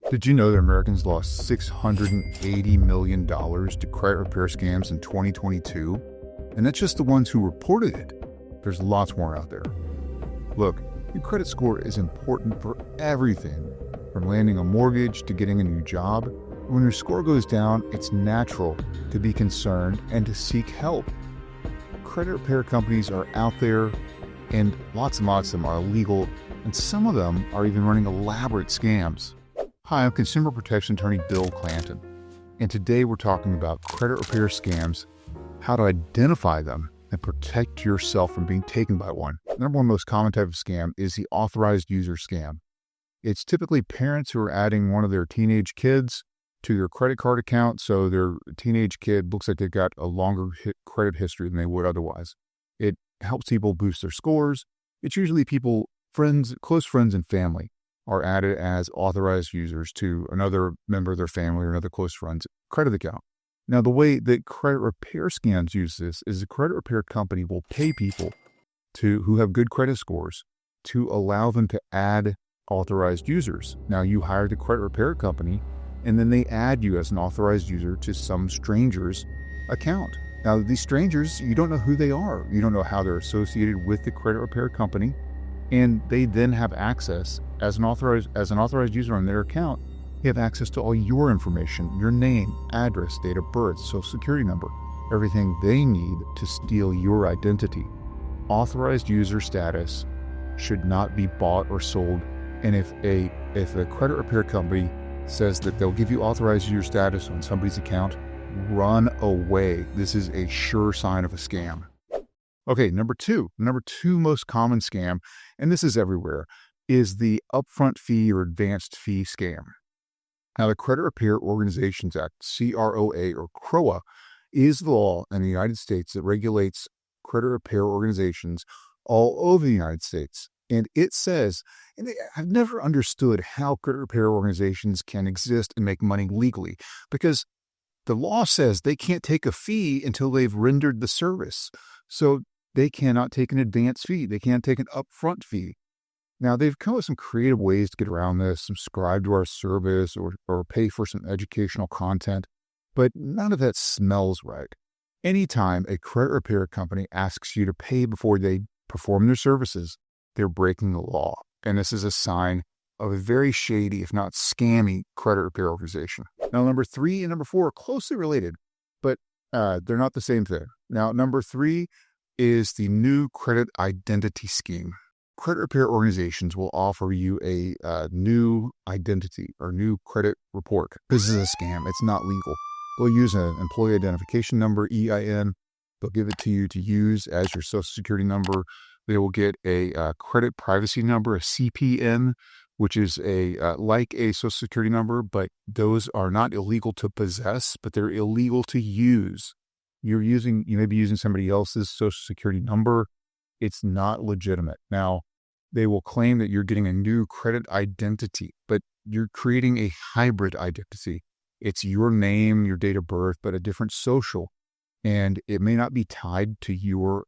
Did you know that Americans lost $680 million to credit repair scams in 2022? And that's just the ones who reported it. There's lots more out there. Look, your credit score is important for everything, from landing a mortgage to getting a new job. When your score goes down, it's natural to be concerned and to seek help. Credit repair companies are out there, and lots of them are illegal, and some of them are even running elaborate scams. Hi, I'm Consumer Protection Attorney Bill Clanton, and today we're talking about credit repair scams, how to identify them, and protect yourself from being taken by one. The number one most common type of scam is the authorized user scam. It's typically parents who are adding one of their teenage kids to their credit card account, so their teenage kid looks like they've got a longer credit history than they would otherwise. It helps people boost their scores. It's usually people, friends, close friends and family are added as authorized users to another member of their family or another close friend's credit account. Now, the way that credit repair scams use this is the credit repair company will pay people who have good credit scores to allow them to add authorized users. Now, you hire the credit repair company, and then they add you as an authorized user to some stranger's account. Now, these strangers, you don't know who they are. You don't know how they're associated with the credit repair company, and they then have access as an authorized user on their account. You have access to all your information, your name, address, date of birth, social security number, everything they need to steal your identity. Authorized user status should not be bought or sold. And if a credit repair company says that they'll give you authorized user status on somebody's account, run away. This is a sure sign of a scam. Okay, number two most common scam, and this is everywhere, is the upfront fee or advanced fee scam. Now, the Credit Repair Organizations Act, CROA or CROA, is the law in the United States that regulates credit repair organizations all over the United States. And it says, and I've never understood how credit repair organizations can exist and make money legally, because the law says they can't take a fee until they've rendered the service. So they cannot take an advance fee. They can't take an upfront fee. Now, they've come up with some creative ways to get around this, subscribe to our service or pay for some educational content, but none of that smells right. Anytime a credit repair company asks you to pay before they perform their services, they're breaking the law. And this is a sign of a very shady, if not scammy, credit repair organization. Now, number 3 and number 4 are closely related, but they're not the same thing. Now, number 3 is the new credit identity scheme. Credit repair organizations will offer you a new identity or new credit report. This is a scam. It's not legal. They'll use an employee identification number, EIN. They'll give it to you to use as your social security number. They will get a credit privacy number, a CPN, which is like a social security number, but those are not illegal to possess, but they're illegal to use. You may be using somebody else's social security number. It's not legitimate. Now, they will claim that you're getting a new credit identity, but you're creating a hybrid identity. It's your name, your date of birth, but a different social. And it may not be tied to your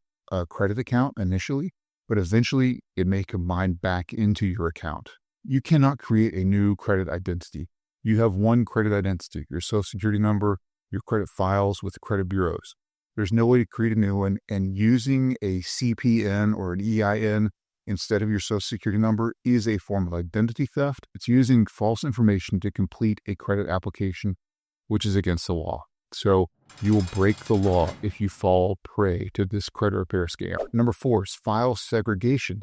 credit account initially, but eventually it may combine back into your account. You cannot create a new credit identity. You have one credit identity, your social security number, your credit files with the credit bureaus. There's no way to create a new one, and using a CPN or an EIN instead of your social security number is a form of identity theft. It's using false information to complete a credit application, which is against the law. So you will break the law if you fall prey to this credit repair scam. Number 4 is file segregation.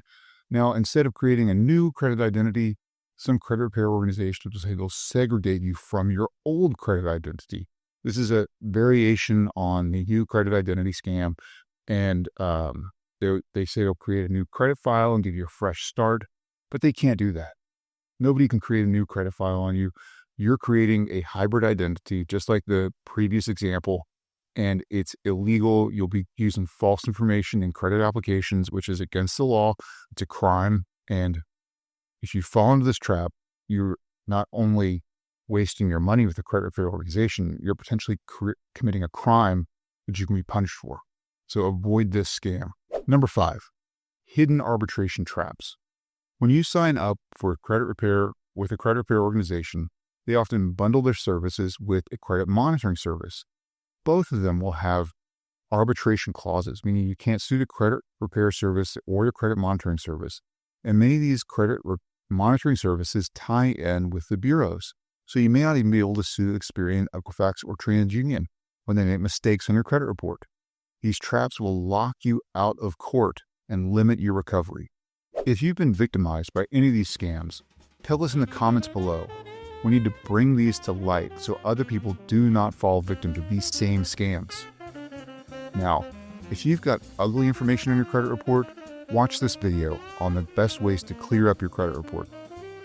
Now, instead of creating a new credit identity, some credit repair organizations will say they'll segregate you from your old credit identity. This is a variation on the new credit identity scam, and they say they'll create a new credit file and give you a fresh start, but they can't do that. Nobody can create a new credit file on you. You're creating a hybrid identity, just like the previous example, and it's illegal. You'll be using false information in credit applications, which is against the law. It's a crime, and if you fall into this trap, you're not only wasting your money with a credit repair organization, you're potentially committing a crime that you can be punished for. So avoid this scam. Number 5, hidden arbitration traps. When you sign up for credit repair with a credit repair organization, They often bundle their services with a credit monitoring service. Both of them will have arbitration clauses, meaning you can't sue the credit repair service or your credit monitoring service. And many of these credit monitoring services tie in with the bureaus. So you may not even be able to sue Experian, Equifax, or TransUnion when they make mistakes on your credit report. These traps will lock you out of court and limit your recovery. If you've been victimized by any of these scams, tell us in the comments below. We need to bring these to light so other people do not fall victim to these same scams. Now, if you've got ugly information on your credit report, watch this video on the best ways to clear up your credit report.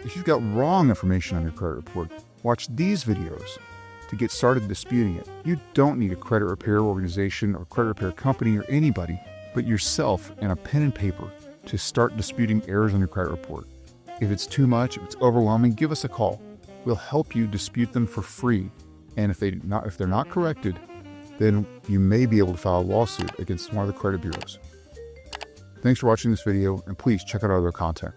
If you've got wrong information on your credit report, watch these videos to get started disputing it. You don't need a credit repair organization or credit repair company or anybody but yourself and a pen and paper to start disputing errors on your credit report. If it's too much, if it's overwhelming, give us a call. We'll help you dispute them for free. And if they're not corrected, then you may be able to file a lawsuit against one of the credit bureaus. Thanks for watching this video, and please check out our other content.